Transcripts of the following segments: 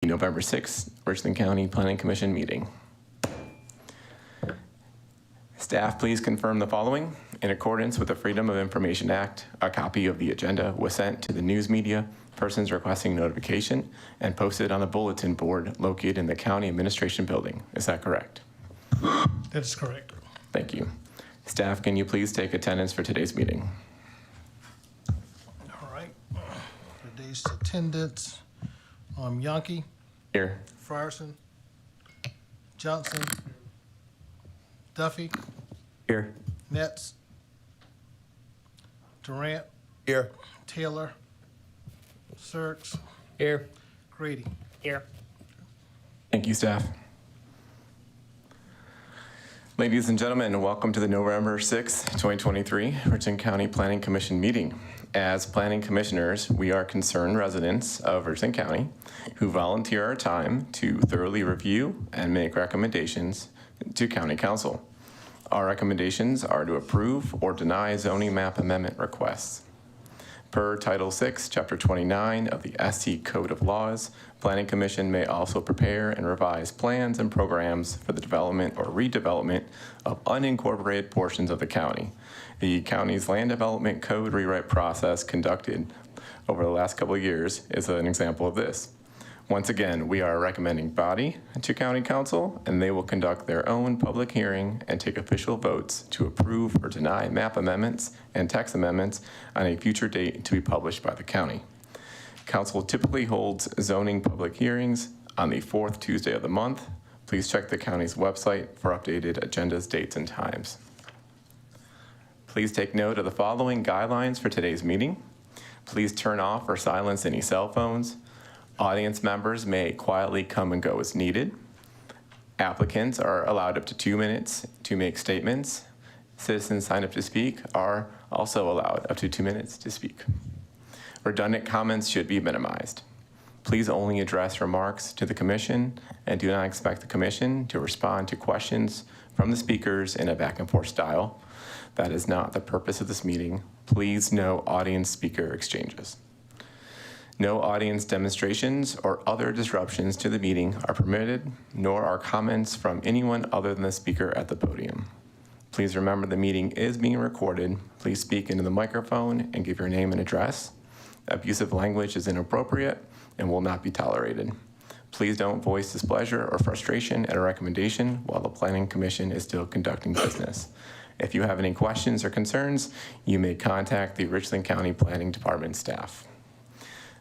November 6th, Richland County Planning Commission meeting. Staff, please confirm the following. In accordance with the Freedom of Information Act, a copy of the agenda was sent to the news media, persons requesting notification, and posted on the bulletin board located in the County Administration Building. Is that correct? That is correct. Thank you. Staff, can you please take attendance for today's meeting? All right. Today's attendance, Yankee. Here. Frierson. Johnson. Duffy. Here. Netz. Durant. Here. Taylor. Sirks. Here. Grady. Here. Thank you, staff. Ladies and gentlemen, welcome to the November 6th, 2023 Richland County Planning Commission meeting. As planning commissioners, we are concerned residents of Richland County who volunteer our time to thoroughly review and make recommendations to County Council. Our recommendations are to approve or deny zoning map amendment requests. Per Title VI, Chapter 29 of the SC Code of Laws, Planning Commission may also prepare and revise plans and programs for the development or redevelopment of unincorporated portions of the county. The county's land development code rewrite process conducted over the last couple of years is an example of this. Once again, we are a recommending body to County Council, and they will conduct their own public hearing and take official votes to approve or deny map amendments and text amendments on a future date to be published by the county. Council typically holds zoning public hearings on the fourth Tuesday of the month. Please check the county's website for updated agendas, dates, and times. Please take note of the following guidelines for today's meeting. Please turn off or silence any cell phones. Audience members may quietly come and go as needed. Applicants are allowed up to 2 minutes to make statements. Citizens signed up to speak are also allowed up to 2 minutes to speak. Redundant comments should be minimized. Please only address remarks to the commission and do not expect the commission to respond to questions from the speakers in a back and forth style. That is not the purpose of this meeting. Please no audience speaker exchanges. No audience demonstrations or other disruptions to the meeting are permitted, nor are comments from anyone other than the speaker at the podium. Please remember the meeting is being recorded. Please speak into the microphone and give your name and address. Abusive language is inappropriate and will not be tolerated. Please don't voice displeasure or frustration at a recommendation while the Planning Commission is still conducting business. If you have any questions or concerns, you may contact the Richland County Planning Department staff.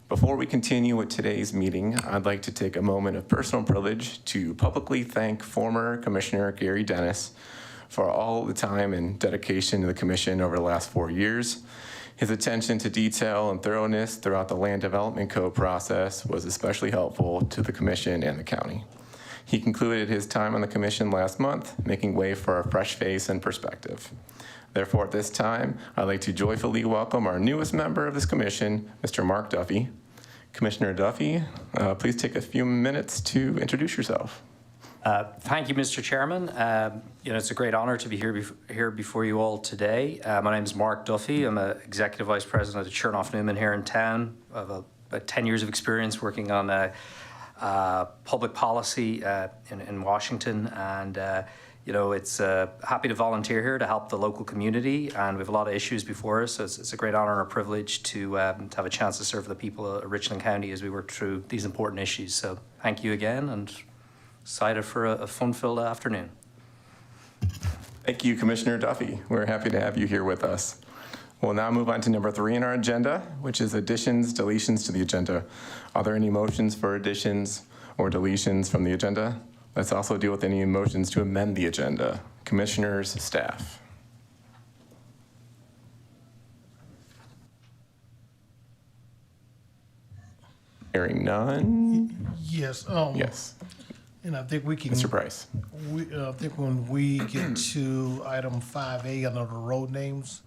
Before we continue with today's meeting, I'd like to take a moment of personal privilege to publicly thank former Commissioner Gary Dennis for all the time and dedication to the Commission over the last 4 years. His attention to detail and thoroughness throughout the Land Development Code process was especially helpful to the Commission and the county. He concluded his time on the Commission last month, making way for a fresh face and perspective. Therefore, at this time, I'd like to joyfully welcome our newest member of this Commission, Mr. Mark Duffy. Commissioner Duffy, please take a few minutes to introduce yourself. Thank you, Mr. Chairman. It's a great honor to be here before you all today. My name is Mark Duffy. I'm an Executive Vice President at Chernoff Newman here in town. I have about 10 years of experience working on public policy in Washington, and it's happy to volunteer here to help the local community, and we have a lot of issues before us, so it's a great honor and a privilege to have a chance to serve the people of Richland County as we work through these important issues. So thank you again, and excited for a fun-filled afternoon. Thank you, Commissioner Duffy. We're happy to have you here with us. We'll now move on to number 3 in our agenda, which is additions, deletions to the agenda. Are there any motions for additions or deletions from the agenda? Let's also deal with any motions to amend the agenda. Commissioners, staff. Hearing none. Yes. Yes. And I think we can. Mr. Price. I think when we get to item 5A under the road names,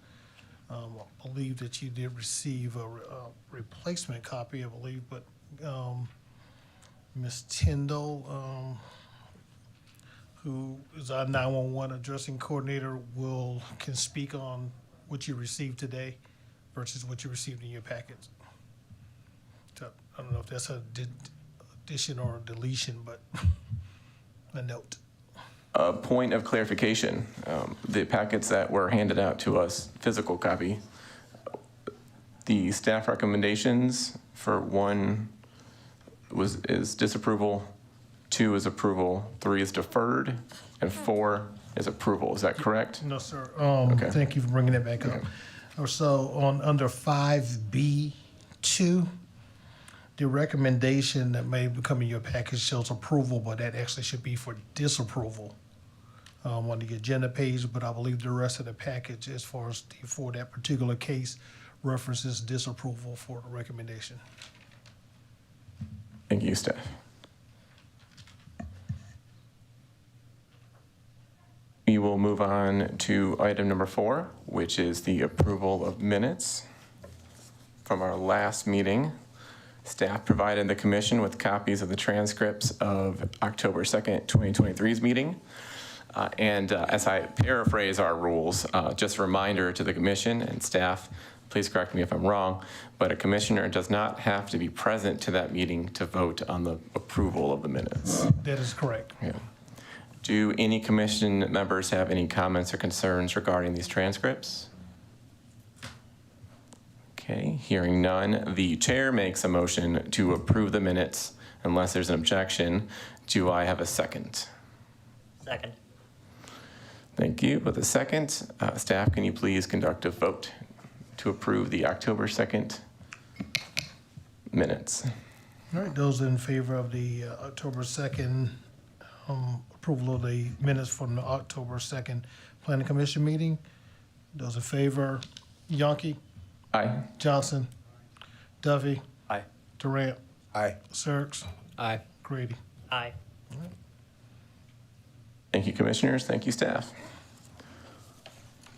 I believe that you did receive a replacement copy, I believe, but Ms. Tyndall, who is our 911 addressing coordinator, can speak on what you received today versus what you received in your packets. So I don't know if that's a addition or deletion, but a note. A point of clarification, the packets that were handed out to us, physical copy, the staff recommendations for 1 is disapproval, 2 is approval, 3 is deferred, and 4 is approval. Is that correct? No, sir. Okay. Thank you for bringing that back up. So under 5B2, the recommendation that may become in your package shows approval, but that actually should be for disapproval on the agenda page. But I believe the rest of the package, as far as for that particular case, references disapproval for the recommendation. Thank you, staff. We will move on to item number 4, which is the approval of minutes from our last meeting. Staff provided the commission with copies of the transcripts of October 2nd, 2023's meeting. As I paraphrase our rules, just a reminder to the commission and staff, please correct me if I'm wrong, but a commissioner does not have to be present to that meeting to vote on the approval of the minutes. That is correct. Yeah. Do any commission members have any comments or concerns regarding these transcripts? Okay, hearing none, the chair makes a motion to approve the minutes unless there's an objection. Do I have a second? Second. Thank you. With a second, staff, can you please conduct a vote to approve the October 2nd minutes? All right, those in favor of the October 2nd approval of the minutes from the October 2nd Planning Commission meeting. Those in favor, Yonke, Aye. Johnson, Duffy, Aye. Durant, Aye. Sirks, Aye. Grady. Aye. Thank you, commissioners. Thank you, staff.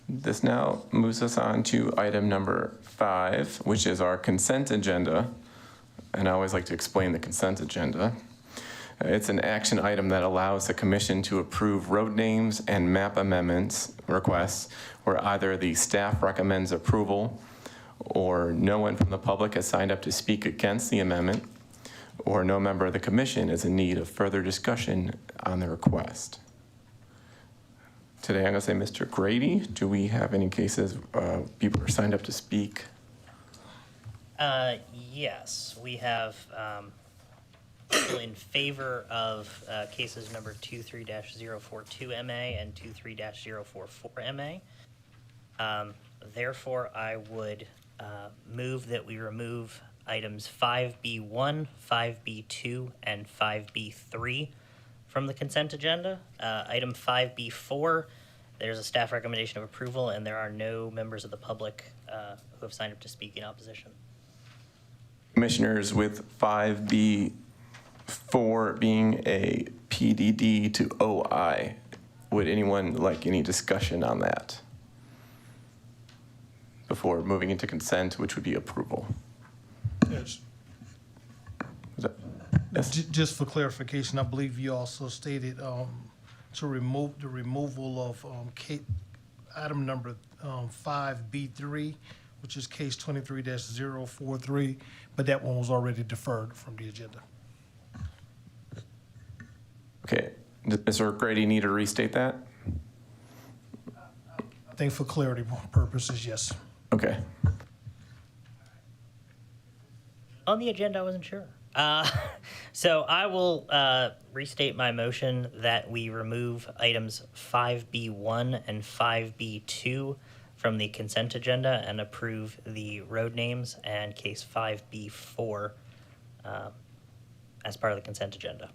This now moves us on to item number 5, which is our consent agenda. And I always like to explain the consent agenda. It's an action item that allows the commission to approve road names and map amendments requests where either the staff recommends approval or no one from the public has signed up to speak against the amendment, or no member of the commission is in need of further discussion on the request. Today, I'm going to say, Mr. Grady, do we have any cases people are signed up to speak? Yes, we have people in favor of cases number 23-042MA and 23-044MA. Therefore, I would move that we remove items 5B1, 5B2, and 5B3 from the consent agenda. Item 5B4, there's a staff recommendation of approval, and there are no members of the public who have signed up to speak in opposition. Commissioners, with 5B4 being a PDD to OI, would anyone like any discussion on that before moving into consent, which would be approval? Yes. Is that, yes? Just for clarification, I believe you also stated to remove the removal of item number 5B3, which is case 23-043, but that one was already deferred from the agenda. Okay. Does Mr. Grady need to restate that? I think for clarity purposes, yes. Okay. On the agenda, I wasn't sure. So I will restate my motion that we remove items 5B1 and 5B2 from the consent agenda and approve the road names and case 5B4 as part of the consent agenda.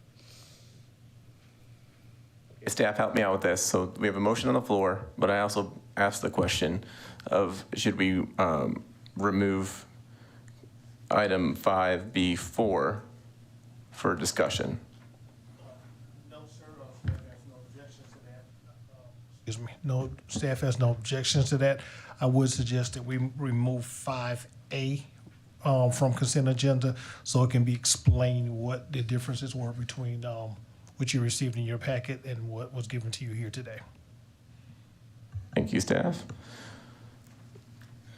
Staff, help me out with this. So we have a motion on the floor, but I also asked the question of should we remove item 5B4 for discussion? No, sir. Staff has no objections to that. Excuse me. No, staff has no objections to that. I would suggest that we remove 5A from consent agenda so it can be explained what the differences were between what you received in your packet and what was given to you here today. Thank you, staff.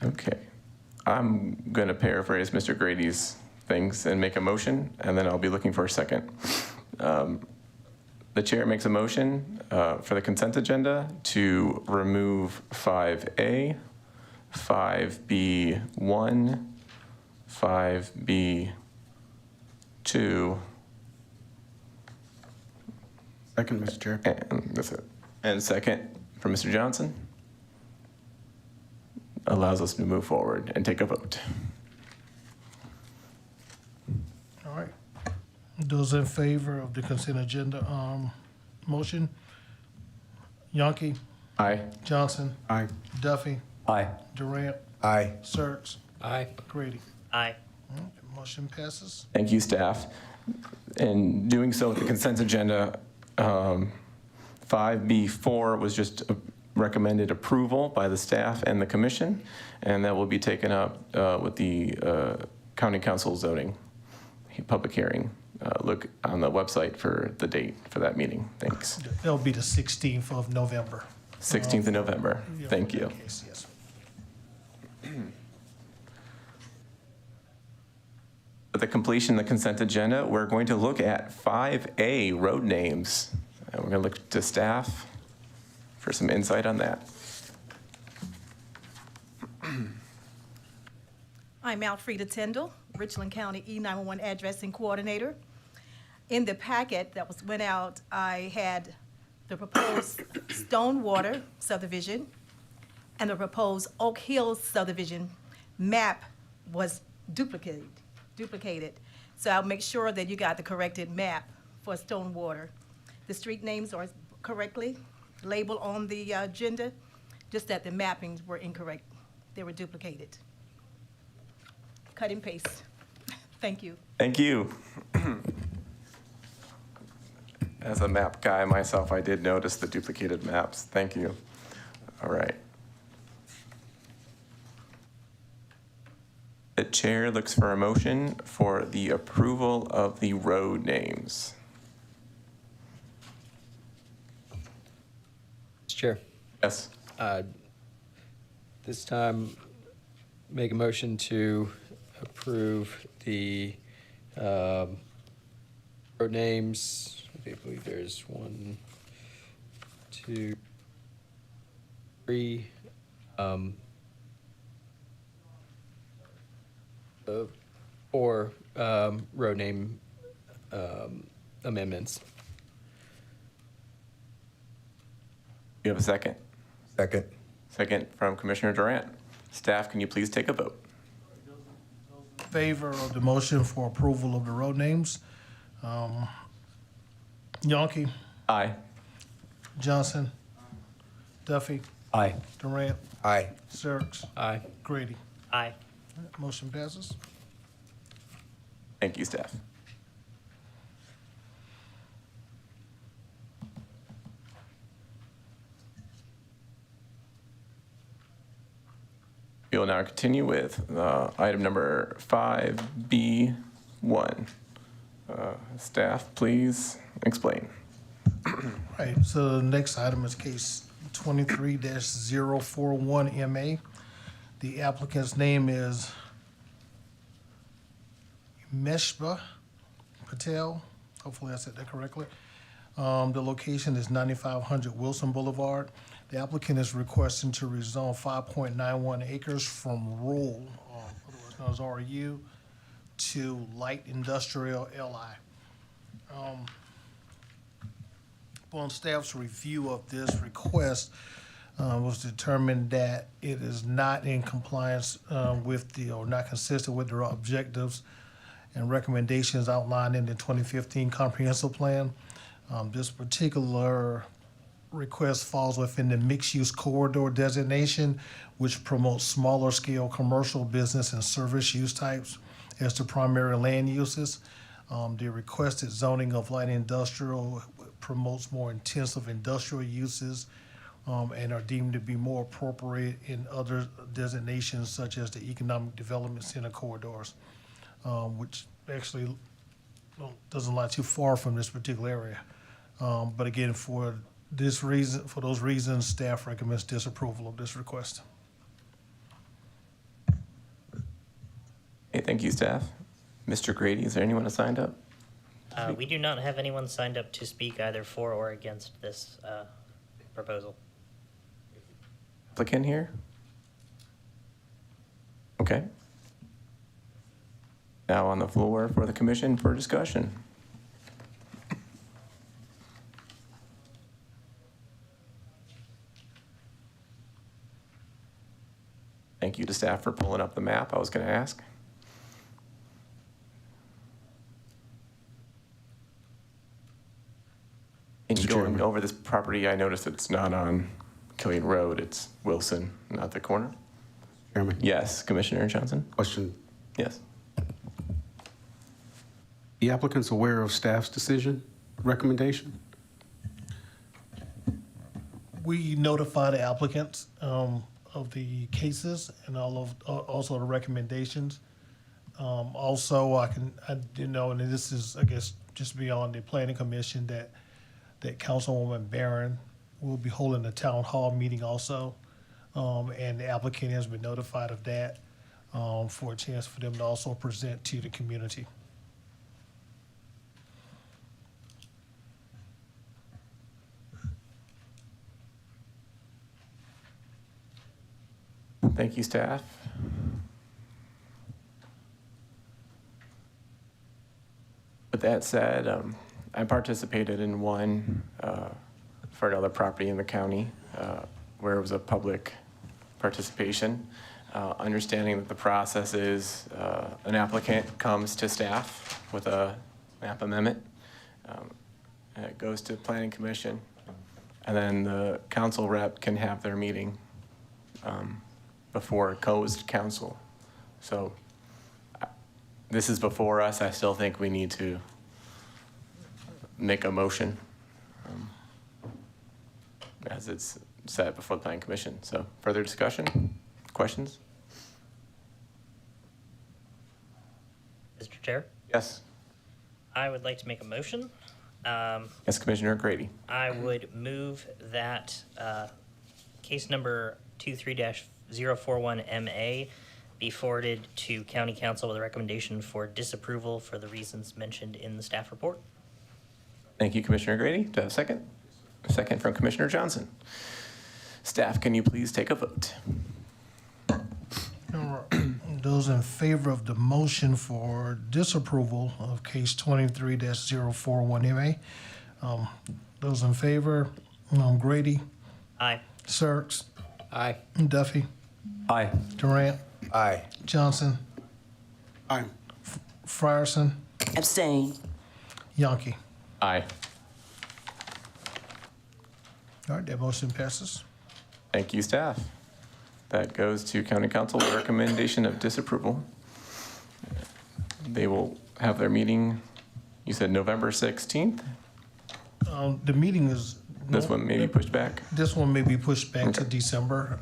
Okay. I'm going to paraphrase Mr. Grady's things and make a motion, and then I'll be looking for a second. The chair makes a motion for the consent agenda to remove 5A, 5B1, 5B2. Second, Mr. Chair. And that's it. And second from Mr. Johnson allows us to move forward and take a vote. All right. Those in favor of the consent agenda, motion? Yonke, Aye. Johnson, Aye. Duffy, Aye. Durant, Aye. Searles, Aye. Grady. Aye. All right, motion passes. Thank you, staff. In doing so with the consent agenda, 5B4 was just recommended approval by the staff and the commission, and that will be taken up with the county council zoning public hearing. Look on the website for the date for that meeting. Thanks. That'll be the 16th of November. 16th of November. Yeah, Thank for you. that case, yes. With the completion of the consent agenda, we're going to look at 5A, road names. And we're going to look to staff for some insight on that. I'm Alfreda Tyndall, Richland County E911 Addressing Coordinator. In the packet that went out, I had the proposed Stonewater subdivision and the proposed Oak Hill subdivision map was duplicated. So I'll make sure that you got the corrected map for Stonewater. The street names are correctly labeled on the agenda, just that the mappings were incorrect. They were duplicated. Cut and paste. Thank you. Thank you. As a map guy myself, I did notice the duplicated maps. Thank you. All right. The chair looks for a motion for the approval of the road names. Mr. Chair, Yes. this time, make a motion to approve the road names. I believe there's 1, 2, 3, 4 road name amendments. You have a second? Second. Second from Commissioner Durant. Staff, can you please take a vote? In favor of the motion for approval of the road names, Yonke, Aye. Johnson, Duffy, Aye. Durant, Aye. Searles, Aye. Grady. Aye. Motion passes. Thank you, staff. We will now continue with item number 5B1. Staff, please explain. Right, so the next item is case 23-041MA. The applicant's name is Meshba Patel. Hopefully I said that correctly. The location is 9500 Wilson Boulevard. The applicant is requesting to rezone 5.91 acres from rural, otherwise known as RU, to light industrial LI. Upon staff's review of this request, was determined that it is not in compliance with or not consistent with the objectives and recommendations outlined in the 2015 comprehensive plan. This particular request falls within the mixed-use corridor designation, which promotes smaller scale commercial business and service use types as the primary land uses. The requested zoning of light industrial promotes more intensive industrial uses and are deemed to be more appropriate in other designations such as the economic development center corridors, which actually doesn't lie too far from this particular area. But again, for those reasons, staff recommends disapproval of this request. Okay, thank you, staff. Mr. Grady, is there anyone signed up? We do not have anyone signed up to speak either for or against this proposal. Applicant here? Okay. Now on the floor for the commission for discussion. Thank you to staff for pulling up the map I was going to ask. In Mr. going Chairman. over this property, I noticed that it's not on Killian Road, it's Wilson, not the corner. Chairman, Yes, Commissioner Johnson? question. Yes. The applicant's aware of staff's decision, recommendation? We notify the applicants of the cases and also the recommendations. Also, I do know, and this is, I guess, just beyond the planning commission, that Councilwoman Barron will be holding a town hall meeting also. And the applicant has been notified of that for a chance for them to also present to the community. Thank you, staff. With that said, I participated in one for another property in the county where it was a public participation. Understanding that the process is an applicant comes to staff with a map amendment. And it goes to planning commission, and then the council rep can have their meeting before it goes to council. So this is before us. I still think we need to make a motion as it's set before the planning commission. So further discussion, questions? Mr. Chair, Yes. I would like to make a motion. Yes, Commissioner Grady. I would move that case number 23-041MA be forwarded to County Council with a recommendation for disapproval for the reasons mentioned in the staff report. Thank you, Commissioner Grady. Do I have a second? A second from Commissioner Johnson. Staff, can you please take a vote? Those in favor of the motion for disapproval of case 23-041MA, those in favor, Grady, Aye. Serks, Aye. Duffy, Aye. Durant, Aye. Johnson, Aye. Frierson, Abstain. Yonke. Aye. All right, that motion passes. Thank you, staff. That goes to County Council with recommendation of disapproval. They will have their meeting, you said November 16th? The meeting is. This one may be pushed back? This one may be pushed back to Okay. December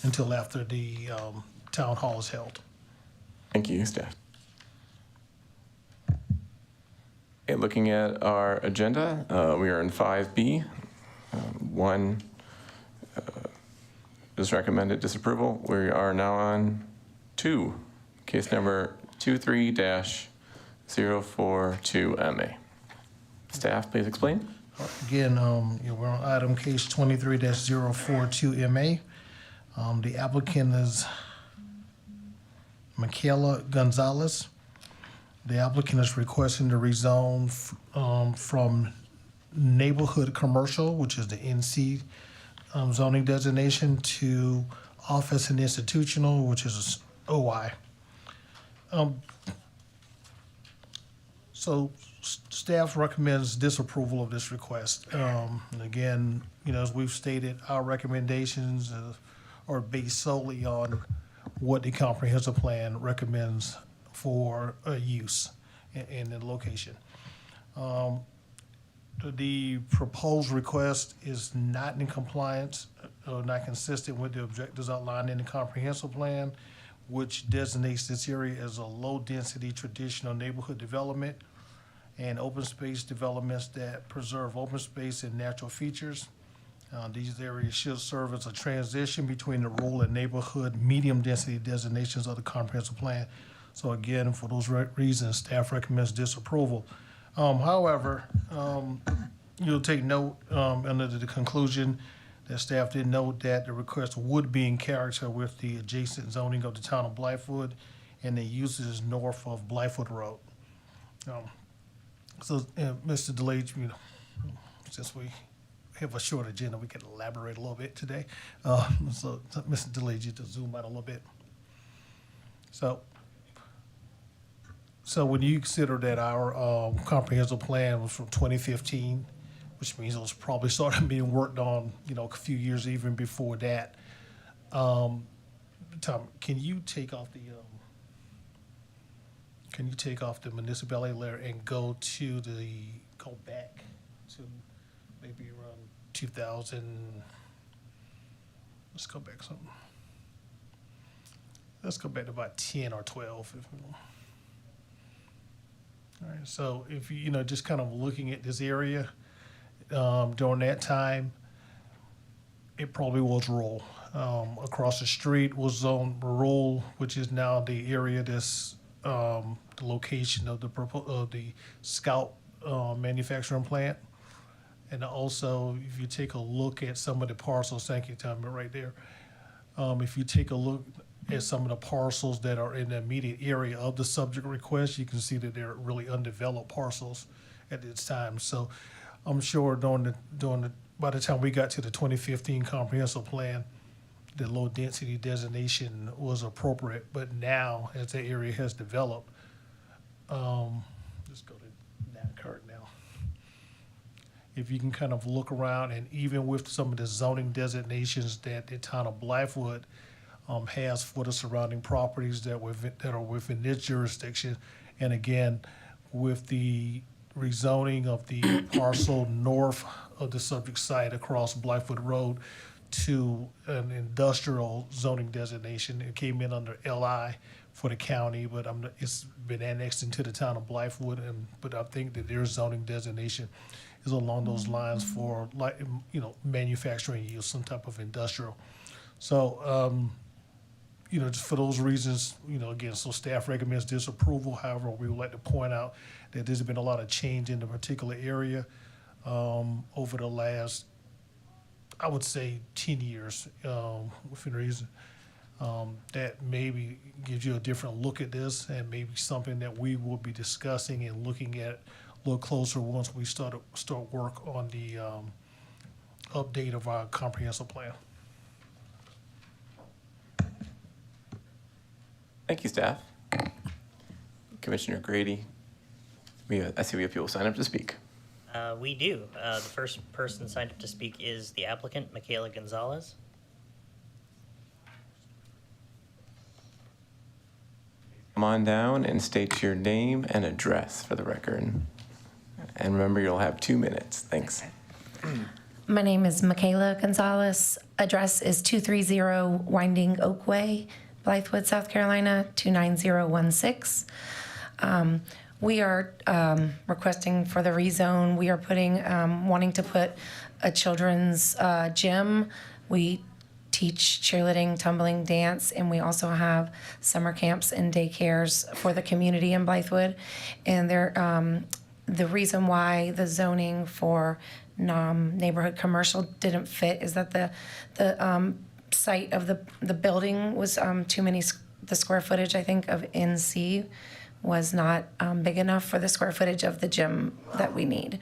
until after the town hall is held. Thank you, staff. Okay, looking at our agenda, we are in 5B. One is recommended disapproval. We are now on 2, case number 23-042MA. Staff, please explain. Again, we're on item case 23-042MA. The applicant is Michaela Gonzalez. The applicant is requesting to rezone from neighborhood commercial, which is the NC zoning designation, to office and institutional, which is OI. So staff recommends disapproval of this request. And again, as we've stated, our recommendations are based solely on what the comprehensive plan recommends for use in the location. The proposed request is not in compliance or not consistent with the objectives outlined in the comprehensive plan, which designates this area as a low-density traditional neighborhood development and open space developments that preserve open space and natural features. These areas should serve as a transition between the rural and neighborhood medium-density designations of the comprehensive plan. So again, for those reasons, staff recommends disapproval. However, you'll take note under the conclusion that staff did note that the request would be in character with the adjacent zoning of the town of Blythewood and the uses north of Blythewood Road. So, Mr. DeLage, since we have a short agenda, we can elaborate a little bit today. So, Mr. DeLage, you to zoom out a little bit. So when you consider that our comprehensive plan was from 2015, which means it was probably started being worked on, a few years even before that. Tom, can you take off the municipality layer and go back to maybe around 2000? Let's go back something. Let's go back to about 10 or 12. All right, so if just kind of looking at this area, during that time, it probably was rural. Across the street was zone rural, which is now the area that's the location of the Scout manufacturing plant. And also, if you take a look at some of the parcels, thank you, Tommy, right there. If you take a look at some of the parcels that are in the immediate area of the subject request, you can see that they're really undeveloped parcels at this time. So I'm sure by the time we got to the 2015 comprehensive plan, the low density designation was appropriate. But now, as the area has developed, let's go to NACART now. If you can kind of look around, and even with some of the zoning designations that the town of Blythewood has for the surrounding properties that are within this jurisdiction, and again, with the rezoning of the parcel north of the subject site across Blythewood Road to an industrial zoning designation. It came in under LI for the county, but it's been annexed into the town of Blythewood, but I think that their zoning designation is along those lines for manufacturing use, some type of industrial. So, just for those reasons, again, so staff recommends disapproval. However, we would like to point out that there's been a lot of change in the particular area over the last, I would say, 10 years, within reason. That maybe gives you a different look at this, and maybe something that we will be discussing and looking at a little closer once we start work on the update of our comprehensive plan. Thank you, staff. Commissioner Grady, I see we have people signed up to speak. We do. The first person signed up to speak is the applicant, Michaela Gonzalez. Come on down and state your name and address for the record. And remember, you'll have 2 minutes. Thanks. My name is Michaela Gonzalez. Address is 230 Winding Oak Way, Blythewood, South Carolina, 29016. We are requesting for the rezone. We are wanting to put a children's gym. We teach cheerleading, tumbling, dance, and we also have summer camps and daycares for the community in Blythewood. And the reason why the zoning for neighborhood commercial didn't fit is that the site of the building was too many. The square footage, I think, of NC was not big enough for the square footage of the gym that we need.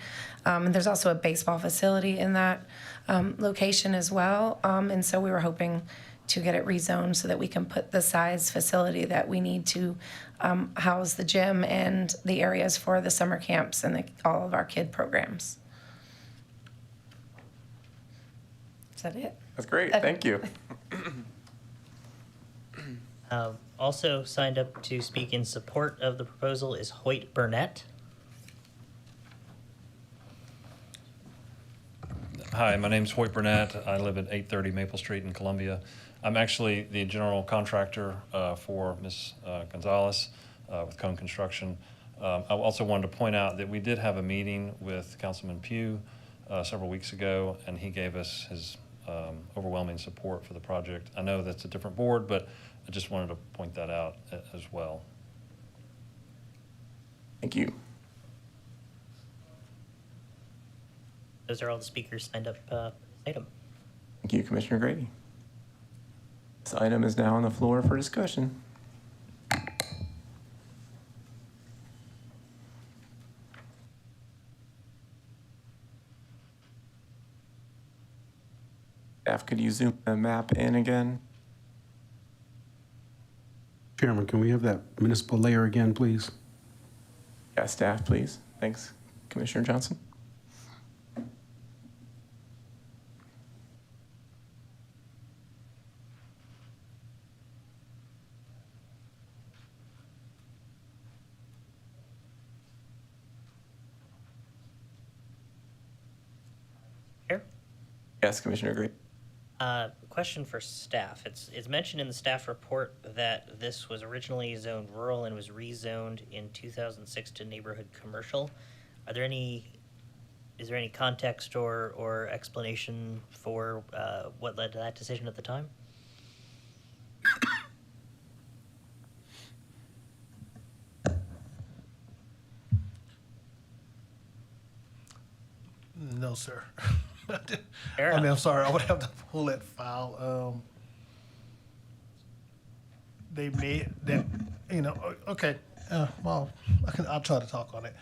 And there's also a baseball facility in that location as well. And so we were hoping to get it rezoned so that we can put the size facility that we need to house the gym and the areas for the summer camps and all of our kid programs. Is that it? That's great. Thank you. Also signed up to speak in support of the proposal is Hoyt Burnett. Hi, my name's Hoyt Burnett. I live at 830 Maple Street in Columbia. I'm actually the general contractor for Ms. Gonzalez with Cone Construction. I also wanted to point out that we did have a meeting with Councilman Pugh several weeks ago, and he gave us his overwhelming support for the project. I know that's a different board, but I just wanted to point that out as well. Thank you. Those are all the speakers signed up for this item. Thank you, Commissioner Grady. This item is now on the floor for discussion. Staff, could you zoom the map in again? Chairman, can we have that municipal layer again, please? Yeah, staff, please. Thanks, Commissioner Johnson. Here. Yes, Commissioner Grady. Question for staff. It's mentioned in the staff report that this was originally zoned rural and was rezoned in 2006 to neighborhood commercial. Is there any context or explanation for what led to that decision at the time? No, sir. Fair I mean, enough. I'm sorry, I would have to pull that file. They made that, okay, well, I'll try to talk on it.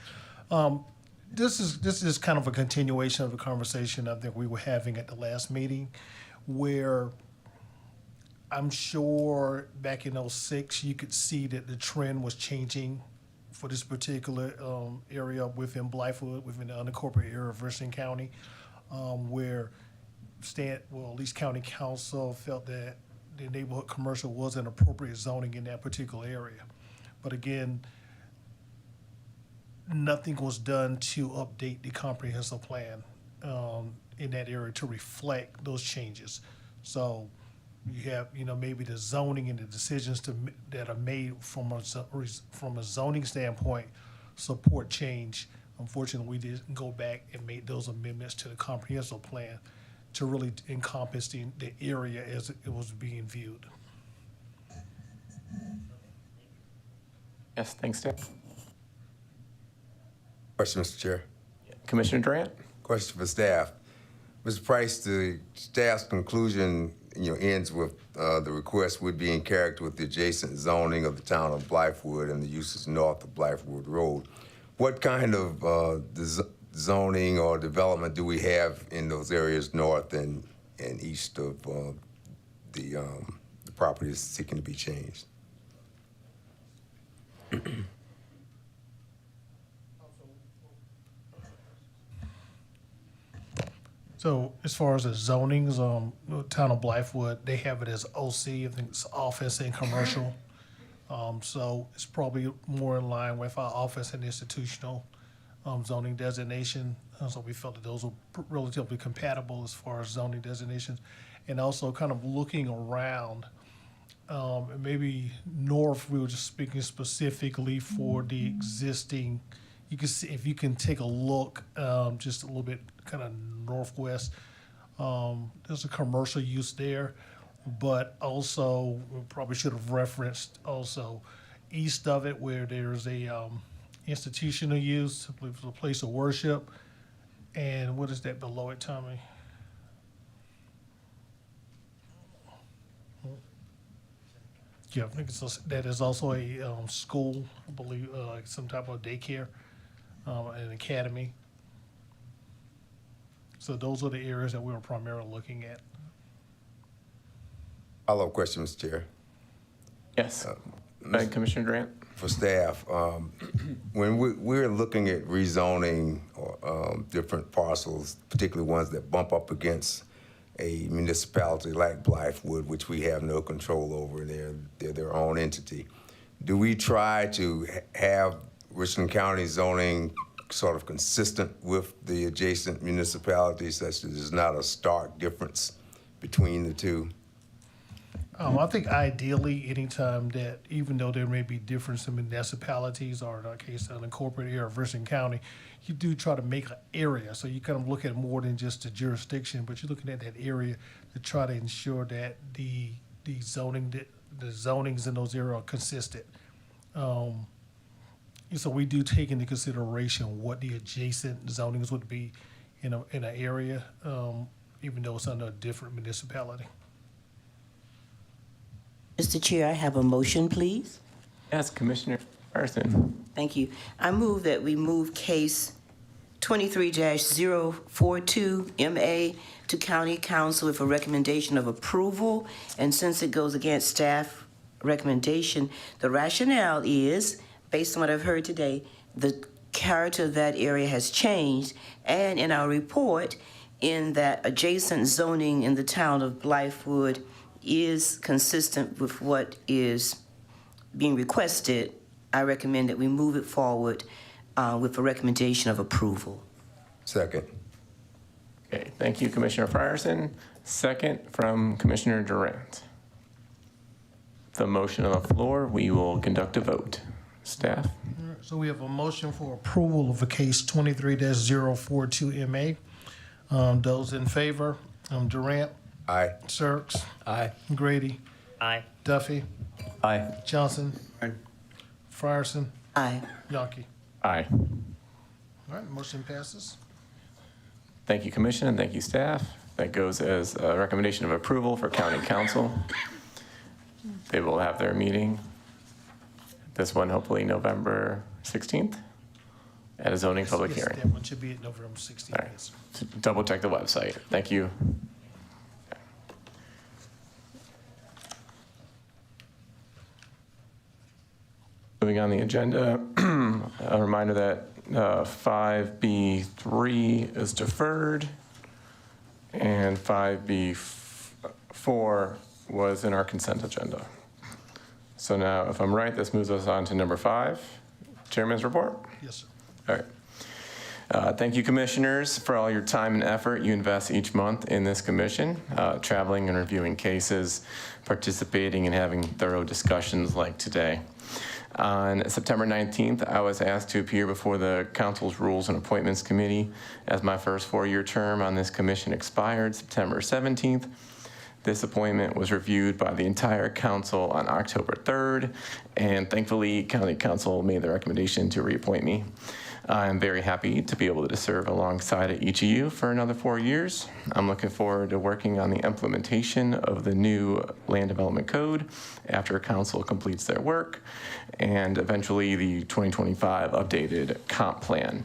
This is kind of a continuation of a conversation I think we were having at the last meeting, where I'm sure back in '06, you could see that the trend was changing for this particular area within Blythewood, within the unincorporated area of Richland County, where at least county council felt that the neighborhood commercial was an appropriate zoning in that particular area. But again, nothing was done to update the comprehensive plan in that area to reflect those changes. So you have, maybe the zoning and the decisions that are made from a zoning standpoint support change. Unfortunately, we didn't go back and make those amendments to the comprehensive plan to really encompass the area as it was being viewed. Yes, thanks, staff. Question, Mr. Chair. Commissioner Durant? Question for staff. Mr. Price, the staff's conclusion, ends with the request would be in character with the adjacent zoning of the town of Blythewood and the uses north of Blythewood Road. What kind of zoning or development do we have in those areas north and east of the properties seeking to be changed? So as far as the zonings, the town of Blythewood, they have it as OC, I think it's office and commercial. So it's probably more in line with our office and institutional zoning designation. So we felt that those were relatively compatible as far as zoning designations. And also kind of looking around, and maybe north, we were just speaking specifically for the existing, you can see, if you can take a look, just a little bit kind of northwest, there's a commercial use there, but also we probably should have referenced also east of it where there's a institutional use, I believe it's a place of worship. And what is that below it, Tommy? Yeah, I think that is also a school, I believe, like some type of daycare, an academy. So those are the areas that we were primarily looking at. Follow-up question, Mr. Chair. Yes. Commissioner Durant? For staff, when we're looking at rezoning different parcels, particularly ones that bump up against a municipality like Blythewood, which we have no control over, they're their own entity, do we try to have Richland County zoning sort of consistent with the adjacent municipalities such that there's not a stark difference between the two? I think ideally, anytime that, even though there may be difference in municipalities, or in our case, an unincorporated area of Richland County, you do try to make an area. So you kind of look at more than just the jurisdiction, but you're looking at that area to try to ensure that the zonings in those areas are consistent. So we do take into consideration what the adjacent zonings would be in an area, even though it's under a different municipality. Mr. Chair, I have a motion, please. Yes, Commissioner Carson. Thank you. I move that we move case 23-042 MA to County Council with a recommendation of approval. And since it goes against staff recommendation, the rationale is, based on what I've heard today, the character of that area has changed. And in our report, in that adjacent zoning in the town of Blythewood is consistent with what is being requested, I recommend that we move it forward with a recommendation of approval. Second. Okay, thank you, Commissioner Frierson. Second from Commissioner Durant. The motion on the floor, we will conduct a vote. Staff? All right, so we have a motion for approval of a case 23-042 MA. Those in favor, Durant, Aye. Sirks, Aye. Grady, Aye. Duffy, Aye. Johnson, Aye. Frierson, Aye. Yonke. Aye. All right, motion passes. Thank you, Commission, and thank you, staff. That goes as a recommendation of approval for County Council. They will have their meeting, this one hopefully November 16th, at a zoning public Yes, hearing. that one should be at November 16th. All right. Yes. So double check the website. Thank you. Moving on the agenda, a reminder that 5B3 is deferred and 5B4 was in our consent agenda. So now, if I'm right, this moves us on to number 5, Chairman's report. Yes, sir. All right. Thank you, commissioners, for all your time and effort you invest each month in this commission, traveling and reviewing cases, participating and having thorough discussions like today. On September 19th, I was asked to appear before the Council's Rules and Appointments Committee as my first 4-year term on this commission expired September 17th. This appointment was reviewed by the entire council on October 3rd, and thankfully, County Council made the recommendation to reappoint me. I'm very happy to be able to serve alongside each of you for another 4 years. I'm looking forward to working on the implementation of the new Land Development Code after Council completes their work, and eventually the 2025 updated comp plan.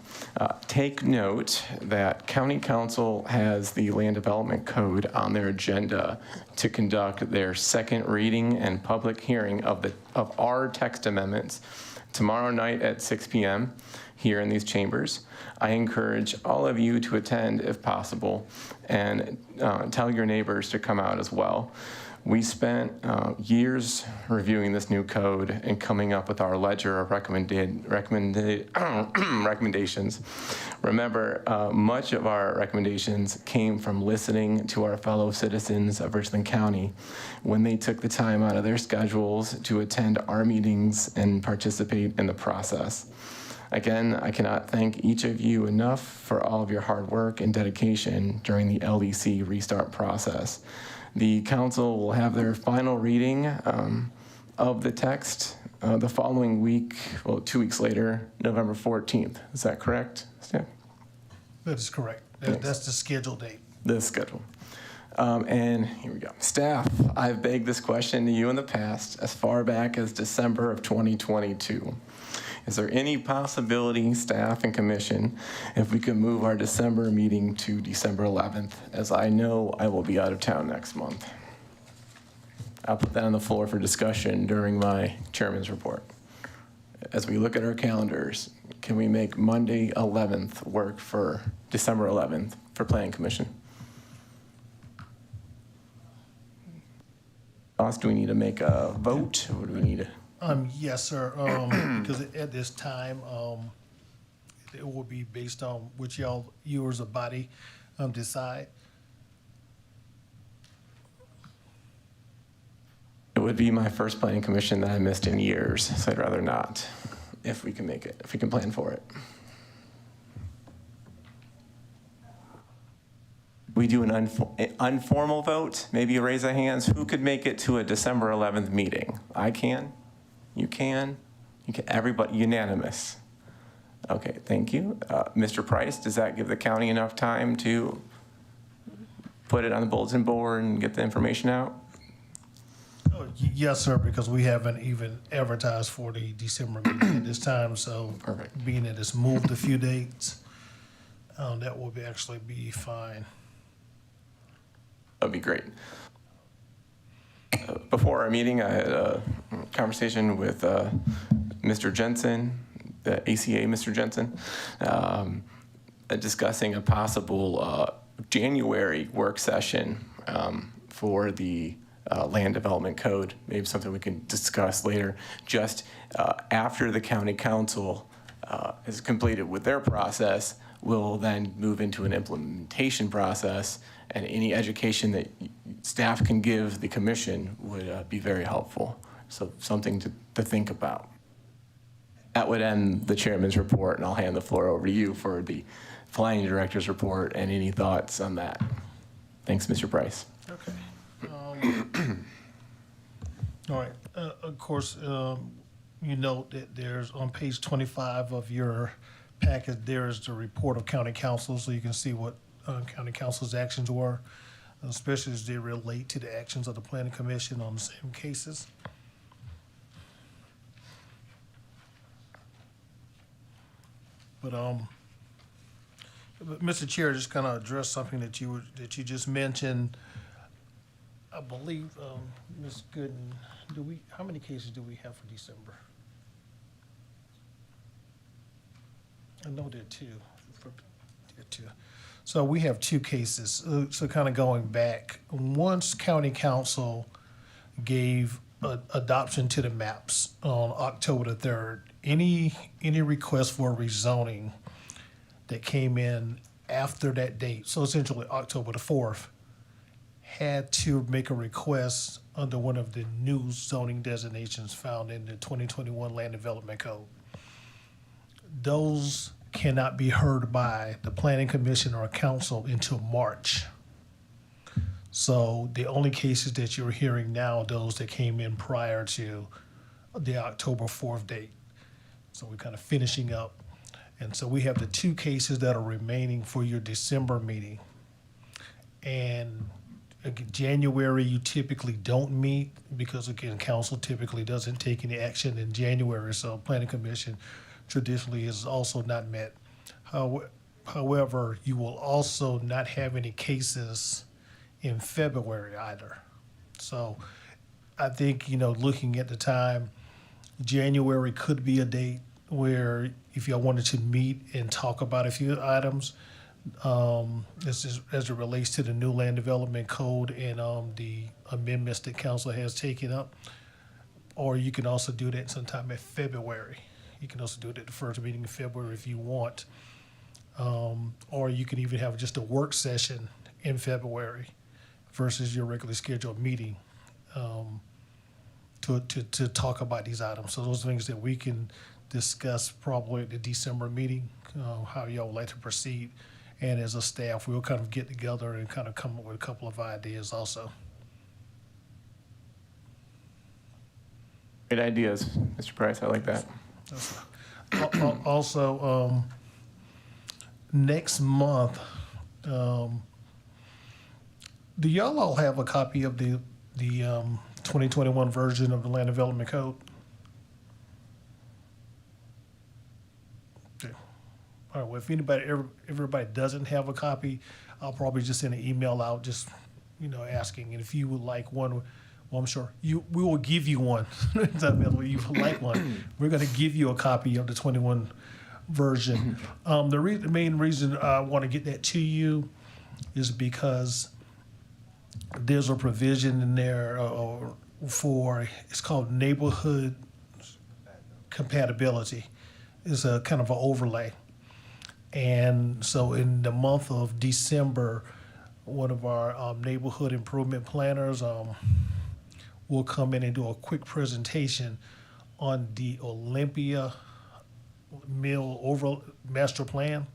Take note that County Council has the Land Development Code on their agenda to conduct their second reading and public hearing of our text amendments tomorrow night at 6 p.m. here in these chambers. I encourage all of you to attend if possible, and tell your neighbors to come out as well. We spent years reviewing this new code and coming up with our ledger of recommendations. Remember, much of our recommendations came from listening to our fellow citizens of Richland County when they took the time out of their schedules to attend our meetings and participate in the process. Again, I cannot thank each of you enough for all of your hard work and dedication during the LDC restart process. The council will have their final reading of the text the following week, well, 2 weeks later, November 14th. Is that correct, Steph? That is correct. Thanks. That's the scheduled date. The schedule. And here we go. Staff, I've begged this question to you in the past, as far back as December of 2022. Is there any possibility, staff and commission, if we could move our December meeting to December 11th, as I know I will be out of town next month? I'll put that on the floor for discussion during my chairman's report. As we look at our calendars, can we make Monday 11th work for December 11th for Planning Commission? Ross, do we need to make a vote, or do we need to? Yes, sir, because at this time, it will be based on what you as a body decide. It would be my first planning commission that I missed in years, so I'd rather not, if we can make it, if we can plan for it. We do an informal vote, maybe a raise of hands. Who could make it to a December 11th meeting? I can, you can, Everybody unanimous. Okay, thank you. Mr. Price, does that give the county enough time to put it on the bulletin board and get the information out? Oh, yes, sir, because we haven't even advertised for the December meeting at this time, so Perfect. being that it's moved a few dates, that will actually be fine. That'd be great. Before our meeting, I had a conversation with Mr. Jensen, the ACA Mr. Jensen, discussing a possible January work session for the land development code. Maybe something we can discuss later, just after the county council is completed with their process. We'll then move into an implementation process, and any education that staff can give the commission would be very helpful. So something to think about. That would end the chairman's report, and I'll hand the floor over to you for the planning director's report and any thoughts on that. Thanks, Mr. Price. Okay. All right. Of course, you note that there's on page 25 of your packet, there is the report of county council, so you can see what county council's actions were, especially as they relate to the actions of the planning commission on the same cases. But Mr. Chair, just kind of address something that you just mentioned. I believe, Ms. Gooden, how many cases do we have for December? I know there are two. So we have two cases. So kind of going back, once county council gave adoption to the maps on October the 3rd, any request for rezoning that came in after that date, so essentially October the 4th, had to make a request under one of the new zoning designations found in the 2021 Land Development Code. Those cannot be heard by the planning commission or council until March. So the only cases that you're hearing now are those that came in prior to the October 4th date. So we're kind of finishing up. And so we have the two cases that are remaining for your December meeting. And again, January, you typically don't meet because, again, council typically doesn't take any action in January. So planning commission traditionally is also not met. However, you will also not have any cases in February either. So I think, looking at the time, January could be a date where if y'all wanted to meet and talk about a few items, as it relates to the new land development code and the amendments that council has taken up, or you can also do that sometime in February. You can also do it at the first meeting in February if you want. Or you can even have just a work session in February versus your regularly scheduled meeting to talk about these items. So those are things that we can discuss probably at the December meeting, how y'all would like to proceed. And as a staff, we'll kind of get together and kind of come up with a couple of ideas also. Great ideas, Mr. Price. I like that. Also, next month, do y'all all have a copy of the 2021 version of the Land Development Code? Okay. All right. Well, if everybody doesn't have a copy, I'll probably just send an email out, just asking. And if you would like one, well, I'm sure we will give you one. If you would like one, we're going to give you a copy of the 21 version. The main reason I want to get that to you is because there's a provision in there for, it's called neighborhood compatibility. It's a kind of an overlay. And so in the month of December, one of our neighborhood improvement planners will come in and do a quick presentation on the Olympia Mill Master Plan,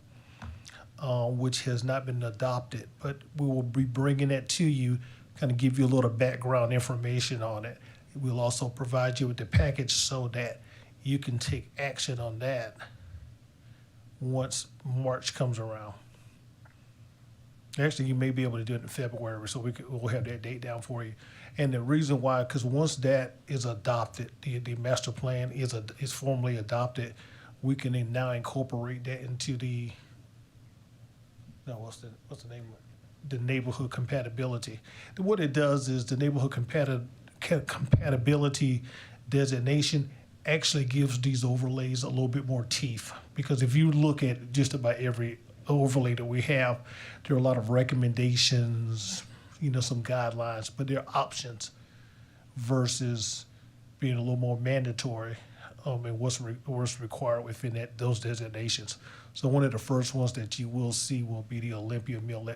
which has not been adopted, but we will be bringing that to you, kind of give you a little background information on it. We'll also provide you with the package so that you can take action on that once March comes around. Actually, you may be able to do it in February, so we'll have that date down for you. And the reason why, because once that is adopted, the master plan is formally adopted, we can then now incorporate that into the, no, what's the name of it? The neighborhood compatibility. What it does is the neighborhood compatibility designation actually gives these overlays a little bit more teeth. Because if you look at just about every overlay that we have, there are a lot of recommendations, some guidelines, but they're options versus being a little more mandatory and what's required within those designations. So one of the first ones that you will see will be the Olympia Mill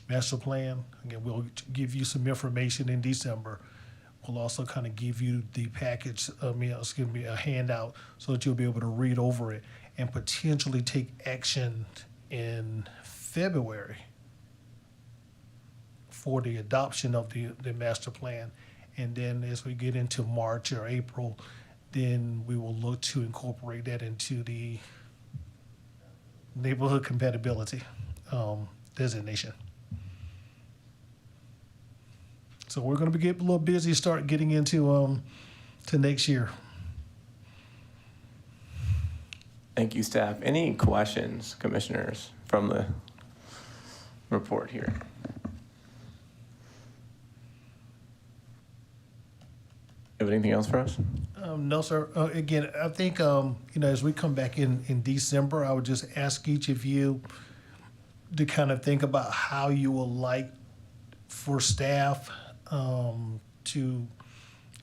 master plan. Again, we'll give you some information in December. We'll also kind of give you the package, a handout, so that you'll be able to read over it and potentially take action in February for the adoption of the master plan. And then as we get into March or April, then we will look to incorporate that into the neighborhood compatibility designation. So we're going to get a little busy, start getting into to next year. Thank you, staff. Any questions, commissioners, from the report here? Have anything else for us? No, sir. Again, I think, as we come back in December, I would just ask each of you to kind of think about how you would like for staff to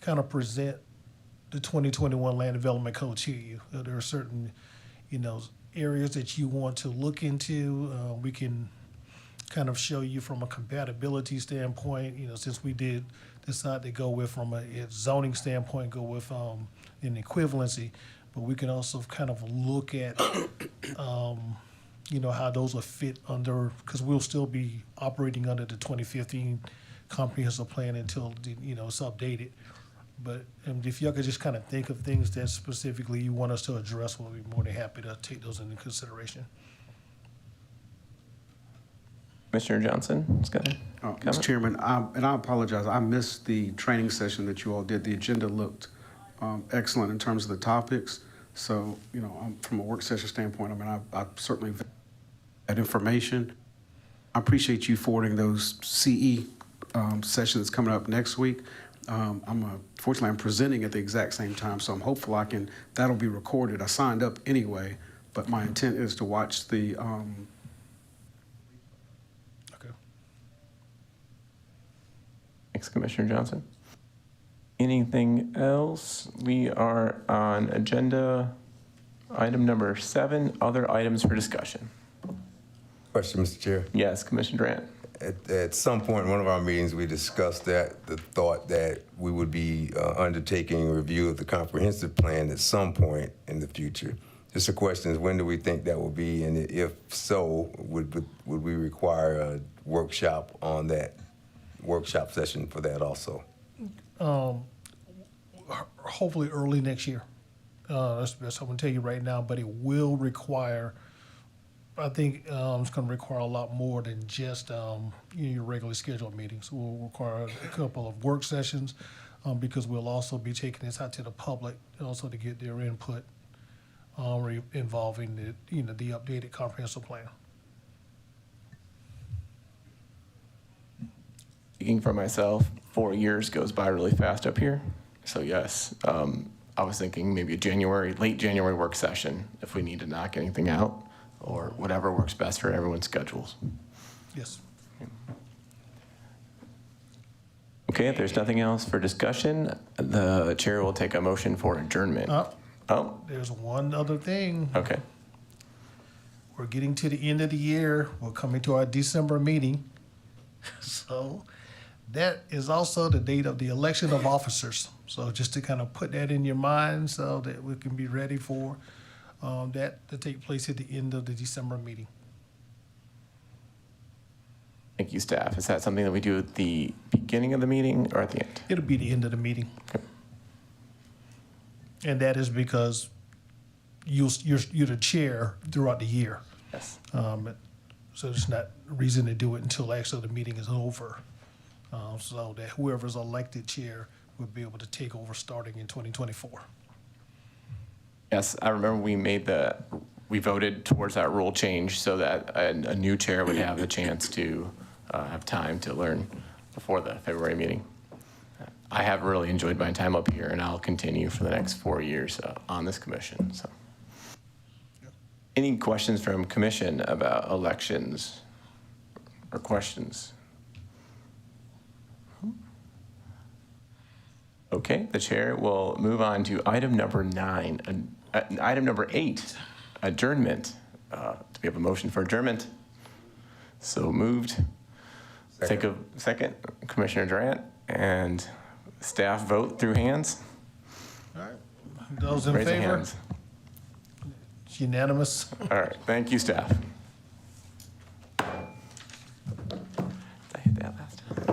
kind of present the 2021 Land Development Code to you. There are certain, areas that you want to look into. We can kind of show you from a compatibility standpoint, since we did decide to go with, from a zoning standpoint, go with an equivalency, but we can also kind of look at, how those will fit under, because we'll still be operating under the 2015 comprehensive plan until, it's updated. But if y'all could just kind of think of things that specifically you want us to address, we'll be more than happy to take those into consideration. Commissioner Johnson is going to Mr. Chairman, and I apologize, I missed the training session that you all did. The agenda looked excellent in terms of the topics. So, from a work session standpoint, I certainly that information. I appreciate you forwarding those CE sessions coming up next week. Fortunately, I'm presenting at the exact same time, so I'm hopeful that'll be recorded. I signed up anyway, but my intent is to watch the, Okay. Thanks, Commissioner Johnson. Anything else? We are on agenda item number 7, other items for discussion. Question, Mr. Chair. Yes, Commissioner Durant. At some point in one of our meetings, we discussed the thought that we would be undertaking a review of the comprehensive plan at some point in the future. Just the question is, when do we think that will be? And if so, would we require a workshop on that, workshop session for that also? Hopefully early next year. That's the best I can tell you right now, but it will require, I think it's going to require a lot more than just your regularly scheduled meetings. We'll require a couple of work sessions because we'll also be taking this out to the public also to get their input involving the updated comprehensive plan. Speaking for myself, 4 years goes by really fast up here. So yes, I was thinking maybe a late January work session if we need to knock anything out, or whatever works best for everyone's schedules. Yes. Okay, if there's nothing else for discussion, the chair will take a motion for adjournment. Oh, There's one other thing. okay. We're getting to the end of the year. We're coming to our December meeting. So that is also the date of the election of officers. So just to kind of put that in your mind so that we can be ready for that to take place at the end of the December meeting. Thank you, staff. Is that something that we do at the beginning of the meeting or at the end? It'll be the end of the meeting. Okay. And that is because you're the chair throughout the year. Yes. So there's not reason to do it until actually the meeting is over. So that whoever's elected chair would be able to take over starting in 2024. Yes, I remember we voted towards that rule change so that a new chair would have the chance to have time to learn before the February meeting. I have really enjoyed my time up here, and I'll continue for the next 4 years on this commission. So, any questions from commission about elections or questions? Okay, the chair will move on to item number 9. Item number 8, adjournment. Do we have a motion for adjournment? So moved. Take a second, Commissioner Durant, and staff vote through hands. All right. Those in Raise the favor? hands. It's unanimous. All right, thank you, staff. Did I hit that last time?